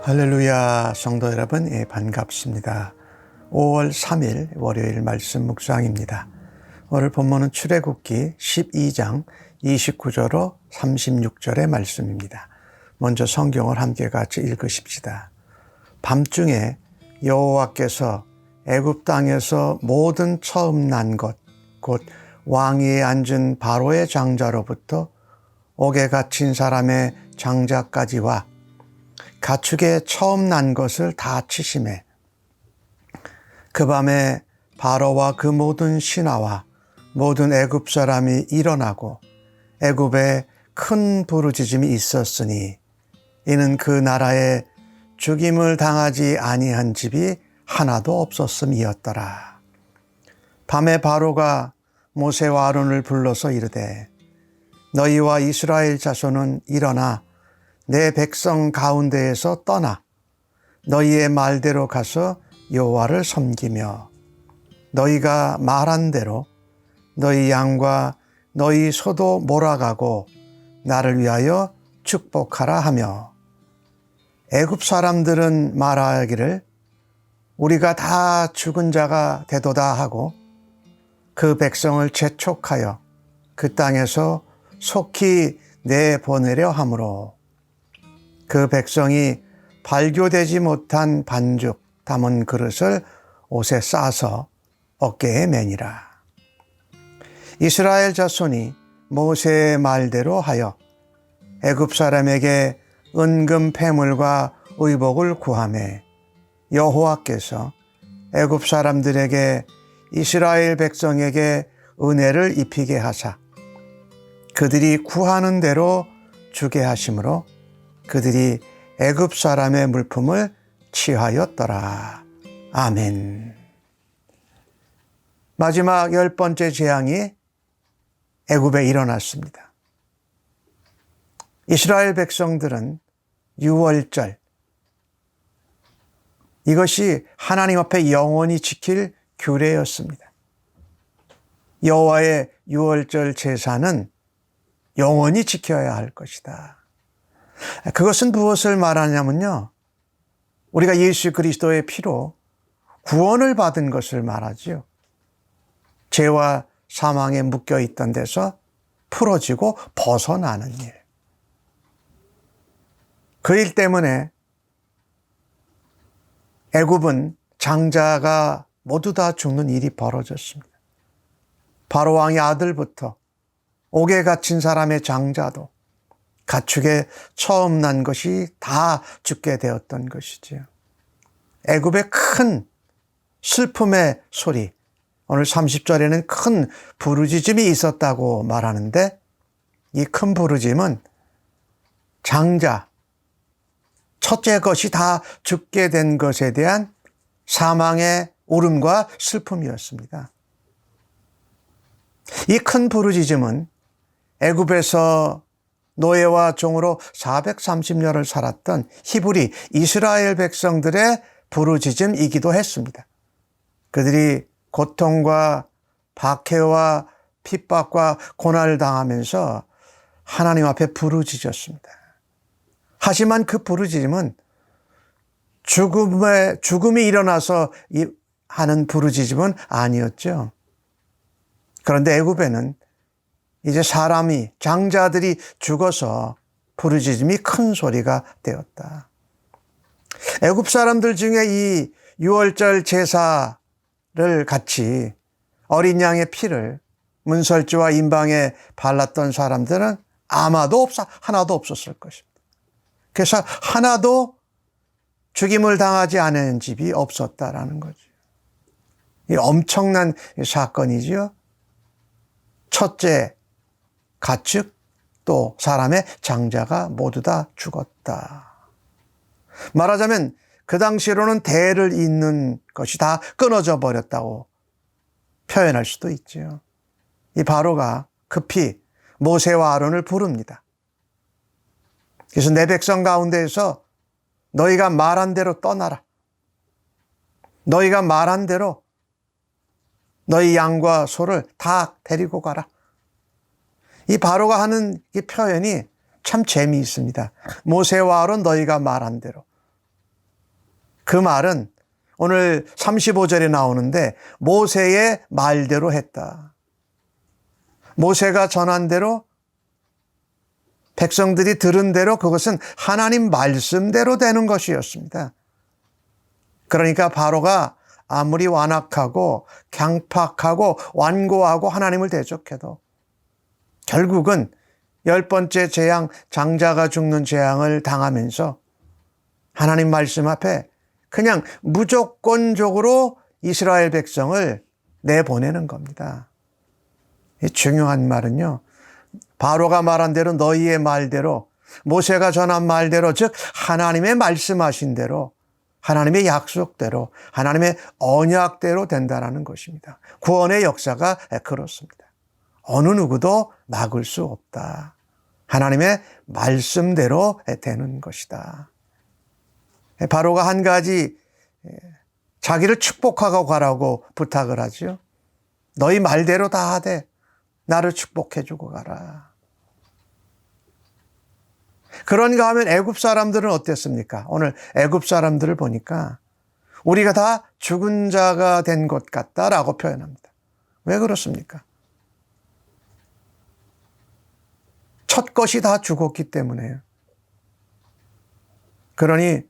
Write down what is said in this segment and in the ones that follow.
할렐루야, 성도 여러분, 반갑습니다. 5월 3일 월요일 말씀 묵상입니다. 오늘 본문은 출애굽기 12장 29절로 36절의 말씀입니다. 먼저 성경을 함께 같이 읽으십시다. 밤중에 여호와께서 애굽 땅에서 모든 처음 난 것, 곧 왕위에 앉은 바로의 장자로부터 옥에 갇힌 사람의 장자까지와 가축에 처음 난 것을 다 치심해 그 밤에 바로와 그 모든 신하와 모든 애굽 사람이 일어나고 애굽에 큰 부르짖음이 있었으니 이는 그 나라에 죽임을 당하지 아니한 집이 하나도 없었음이었더라. 밤에 바로가 모세와 아론을 불러서 이르되 너희와 이스라엘 자손은 일어나 내 백성 가운데에서 떠나 너희의 말대로 가서 여호와를 섬기며 너희가 말한 대로 너희 양과 너희 소도 몰아가고 나를 위하여 축복하라 하며 애굽 사람들은 말하기를 우리가 다 죽은 자가 되도다 하고 그 백성을 재촉하여 그 땅에서 속히 내보내려 하므로 그 백성이 발교되지 못한 반죽 담은 그릇을 옷에 싸서 어깨에 매니라. 이스라엘 자손이 모세의 말대로 하여 애굽 사람에게 은금 패물과 의복을 구하매 여호와께서 애굽 사람들에게 이스라엘 백성에게 은혜를 입히게 하사 그들이 구하는 대로 주게 하심으로 그들이 애굽 사람의 물품을 취하였더라. 아멘. 마지막 10번째 재앙이 애굽에 일어났습니다. 이스라엘 백성들은 유월절, 이것이 하나님 앞에 영원히 지킬 규례였습니다. 여호와의 유월절 제사는 영원히 지켜야 할 것이다. 그것은 무엇을 말하냐면요, 우리가 예수 그리스도의 피로 구원을 받은 것을 말하지요. 죄와 사망에 묶여 있던 데서 풀어지고 벗어나는 일. 그 일 때문에 애굽은 장자가 모두 다 죽는 일이 벌어졌습니다. 바로 왕의 아들부터 옥에 갇힌 사람의 장자도 가축에 처음 난 것이 다 죽게 되었던 것이지요. 애굽의 큰 슬픔의 소리, 오늘 30절에는 큰 부르짖음이 있었다고 말하는데 이 큰 부르짖음은 장자, 첫째 것이 다 죽게 된 것에 대한 사망의 울음과 슬픔이었습니다. 이 큰 부르짖음은 애굽에서 노예와 종으로 430년을 살았던 히브리 이스라엘 백성들의 부르짖음이기도 했습니다. 그들이 고통과 박해와 핍박과 고난을 당하면서 하나님 앞에 부르짖었습니다. 하지만 그 부르짖음은 죽음이 일어나서 하는 부르짖음은 아니었죠. 그런데 애굽에는 이제 사람이, 장자들이 죽어서 부르짖음이 큰 소리가 되었다. 애굽 사람들 중에 이 유월절 제사를 같이 어린 양의 피를 문설주와 임방에 발랐던 사람들은 하나도 없었을 것입니다. 그래서 하나도 죽임을 당하지 않은 집이 없었다라는 거죠. 이 엄청난 사건이죠. 첫째, 가축 또 사람의 장자가 모두 다 죽었다. 말하자면 그 당시로는 대를 잇는 것이 다 끊어져 버렸다고 표현할 수도 있죠. 이 바로가 급히 모세와 아론을 부릅니다. 그래서 내 백성 가운데에서 너희가 말한 대로 떠나라. 너희가 말한 대로 너희 양과 소를 다 데리고 가라. 이 바로가 하는 이 표현이 참 재미있습니다. 모세와 아론 너희가 말한 대로. 그 말은 오늘 35절에 나오는데 모세의 말대로 했다. 모세가 전한 대로 백성들이 들은 대로 그것은 하나님 말씀대로 되는 것이었습니다. 그러니까 바로가 아무리 완악하고 강팍하고 완고하고 하나님을 대적해도 결국은 10번째 재앙, 장자가 죽는 재앙을 당하면서 하나님 말씀 앞에 그냥 무조건적으로 이스라엘 백성을 내보내는 겁니다. 이 중요한 말은요, 바로가 말한 대로 너희의 말대로, 모세가 전한 말대로, 즉 하나님의 말씀하신 대로, 하나님의 약속대로, 하나님의 언약대로 된다는 것입니다. 구원의 역사가 그렇습니다. 어느 누구도 막을 수 없다. 하나님의 말씀대로 되는 것이다. 바로가 한 가지 자기를 축복하고 가라고 부탁을 하죠. 너희 말대로 다 하되 나를 축복해 주고 가라. 그런가 하면 애굽 사람들은 어땠습니까? 오늘 애굽 사람들을 보니까 우리가 다 죽은 자가 된 것 같다라고 표현합니다. 왜 그렇습니까? 첫 것이 다 죽었기 때문에요. 그러니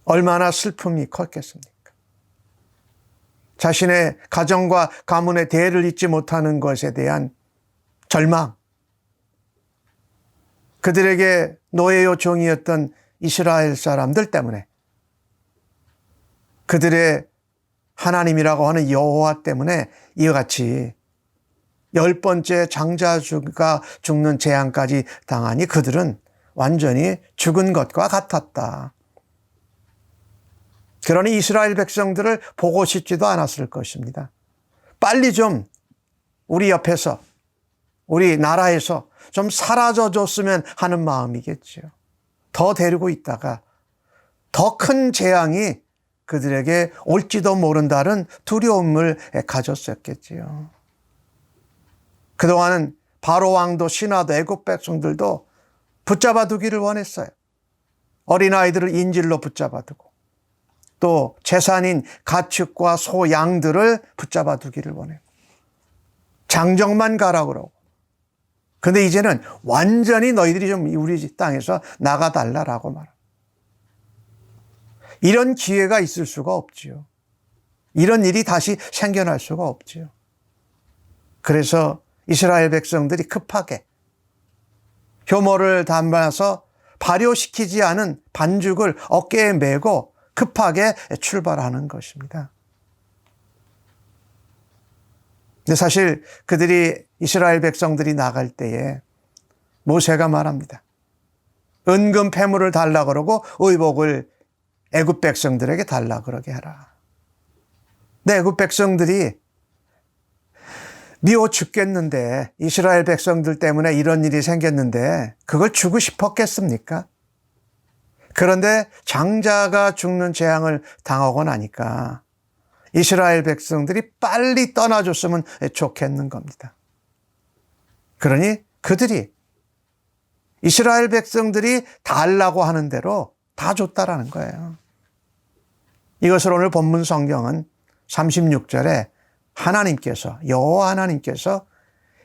얼마나 슬픔이 컸겠습니까? 자신의 가정과 가문의 대를 잇지 못하는 것에 대한 절망, 그들에게 노예요 종이었던 이스라엘 사람들 때문에, 그들의 하나님이라고 하는 여호와 때문에 이와 같이 10번째 장자가 죽는 재앙까지 당하니 그들은 완전히 죽은 것과 같았다. 그러니 이스라엘 백성들을 보고 싶지도 않았을 것입니다. 빨리 좀 우리 옆에서, 우리 나라에서 좀 사라져 줬으면 하는 마음이겠죠. 더 데리고 있다가 더 큰 재앙이 그들에게 올지도 모른다는 두려움을 가졌었겠지요. 그동안은 바로 왕도 신하도 애굽 백성들도 붙잡아 두기를 원했어요. 어린아이들을 인질로 붙잡아 두고 또 재산인 가축과 소, 양들을 붙잡아 두기를 원해요. 장정만 가라 그러고. 근데 이제는 완전히 너희들이 좀 우리 땅에서 나가달라라고 말합니다. 이런 기회가 있을 수가 없지요. 이런 일이 다시 생겨날 수가 없지요. 그래서 이스라엘 백성들이 급하게 효모를 담아서 발효시키지 않은 반죽을 어깨에 메고 급하게 출발하는 것입니다. 근데 사실 그들이 이스라엘 백성들이 나갈 때에 모세가 말합니다. 은금 패물을 달라 그러고 의복을 애굽 백성들에게 달라 그러게 하라. 근데 애굽 백성들이 미워 죽겠는데, 이스라엘 백성들 때문에 이런 일이 생겼는데 그걸 주고 싶었겠습니까? 그런데 장자가 죽는 재앙을 당하고 나니까 이스라엘 백성들이 빨리 떠나줬으면 좋겠는 겁니다. 그러니 그들이 이스라엘 백성들이 달라고 하는 대로 다 줬다라는 거예요. 이것을 오늘 본문 성경은 36절에 하나님께서, 여호와 하나님께서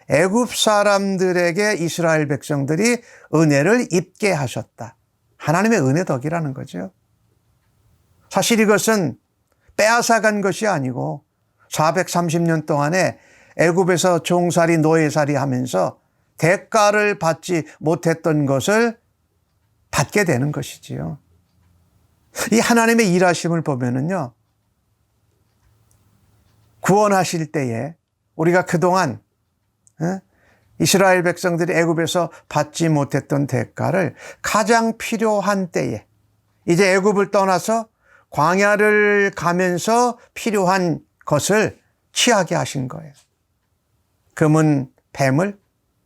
애굽 사람들에게 이스라엘 백성들이 은혜를 입게 하셨다. 하나님의 은혜 덕이라는 거죠. 사실 이것은 빼앗아간 것이 아니고 430년 동안에 애굽에서 종살이 노예살이 하면서 대가를 받지 못했던 것을 받게 되는 것이지요. 이 하나님의 일하심을 보면은요, 구원하실 때에 우리가 그동안 이스라엘 백성들이 애굽에서 받지 못했던 대가를 가장 필요한 때에, 이제 애굽을 떠나서 광야를 가면서 필요한 것을 취하게 하신 거예요. 금은 뱀을,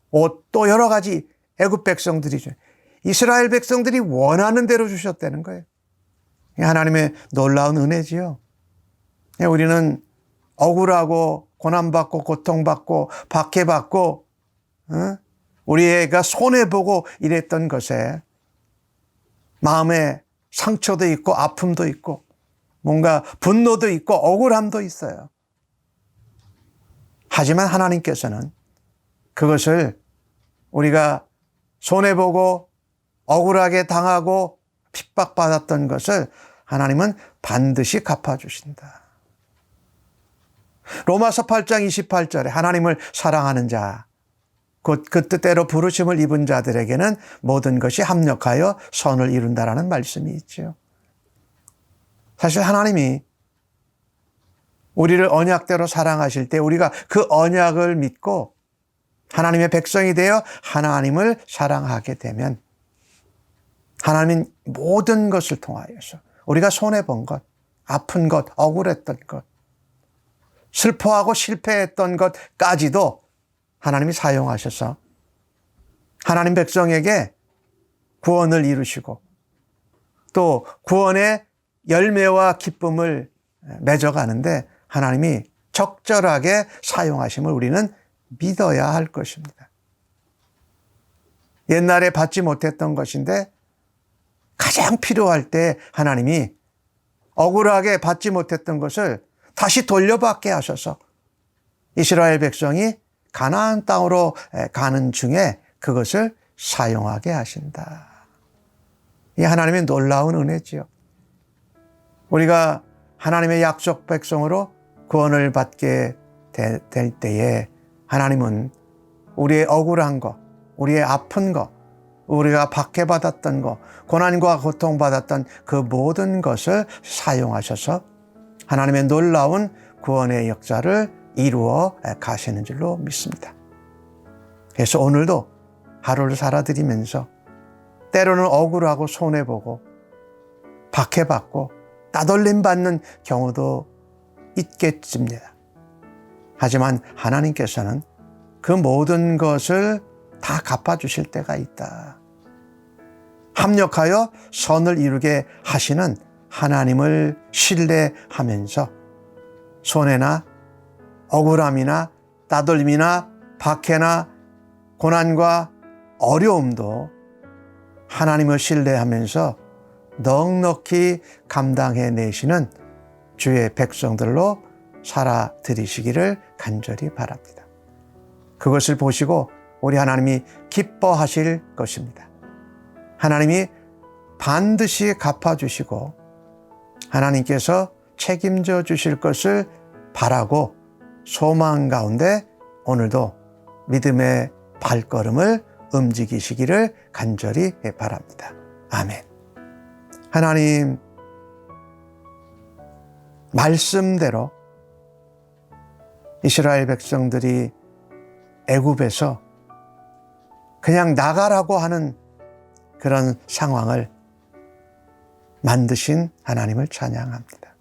옷, 또 여러 가지 애굽 백성들이 줘요. 이스라엘 백성들이 원하는 대로 주셨다는 거예요. 하나님의 놀라운 은혜지요. 우리는 억울하고 고난받고 고통받고 박해받고 우리 애가 손해보고 이랬던 것에 마음에 상처도 있고 아픔도 있고 뭔가 분노도 있고 억울함도 있어요. 하지만 하나님께서는 그것을 우리가 손해보고 억울하게 당하고 핍박받았던 것을 하나님은 반드시 갚아주신다. 로마서 8장 28절에 하나님을 사랑하는 자, 곧 그 뜻대로 부르심을 입은 자들에게는 모든 것이 합력하여 선을 이룬다라는 말씀이 있죠. 사실 하나님이 우리를 언약대로 사랑하실 때 우리가 그 언약을 믿고 하나님의 백성이 되어 하나님을 사랑하게 되면 하나님은 모든 것을 통하여서 우리가 손해본 것, 아픈 것, 억울했던 것, 슬퍼하고 실패했던 것까지도 하나님이 사용하셔서 하나님 백성에게 구원을 이루시고 또 구원의 열매와 기쁨을 맺어가는데 하나님이 적절하게 사용하심을 우리는 믿어야 할 것입니다. 옛날에 받지 못했던 것인데 가장 필요할 때 하나님이 억울하게 받지 못했던 것을 다시 돌려받게 하셔서 이스라엘 백성이 가나안 땅으로 가는 중에 그것을 사용하게 하신다. 이 하나님의 놀라운 은혜지요. 우리가 하나님의 약속 백성으로 구원을 받게 될 때에 하나님은 우리의 억울한 것, 우리의 아픈 것, 우리가 박해받았던 것, 고난과 고통받았던 그 모든 것을 사용하셔서 하나님의 놀라운 구원의 역사를 이루어 가시는 줄로 믿습니다. 그래서 오늘도 하루를 살아드리면서 때로는 억울하고 손해보고 박해받고 따돌림 받는 경우도 있겠습니다. 하지만 하나님께서는 그 모든 것을 다 갚아주실 때가 있다. 합력하여 선을 이루게 하시는 하나님을 신뢰하면서 손해나 억울함이나 따돌림이나 박해나 고난과 어려움도 하나님을 신뢰하면서 넉넉히 감당해내시는 주의 백성들로 살아드리시기를 간절히 바랍니다. 그것을 보시고 우리 하나님이 기뻐하실 것입니다. 하나님이 반드시 갚아주시고 하나님께서 책임져 주실 것을 바라고 소망 가운데 오늘도 믿음의 발걸음을 움직이시기를 간절히 바랍니다. 아멘. 하나님, 말씀대로 이스라엘 백성들이 애굽에서 그냥 나가라고 하는 그런 상황을 만드신 하나님을 찬양합니다.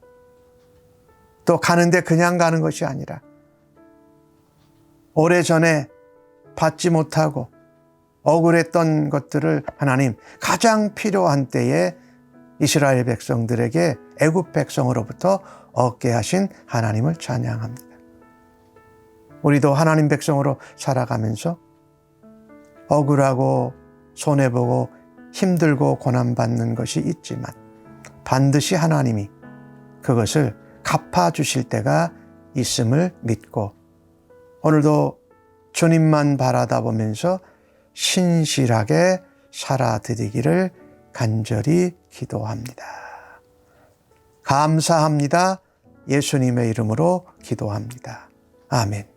또 가는데 그냥 가는 것이 아니라 오래전에 받지 못하고 억울했던 것들을 하나님 가장 필요한 때에 이스라엘 백성들에게 애굽 백성으로부터 얻게 하신 하나님을 찬양합니다. 우리도 하나님 백성으로 살아가면서 억울하고 손해보고 힘들고 고난받는 것이 있지만 반드시 하나님이 그것을 갚아주실 때가 있음을 믿고 오늘도 주님만 바라다보면서 신실하게 살아드리기를 간절히 기도합니다. 감사합니다. 예수님의 이름으로 기도합니다. 아멘.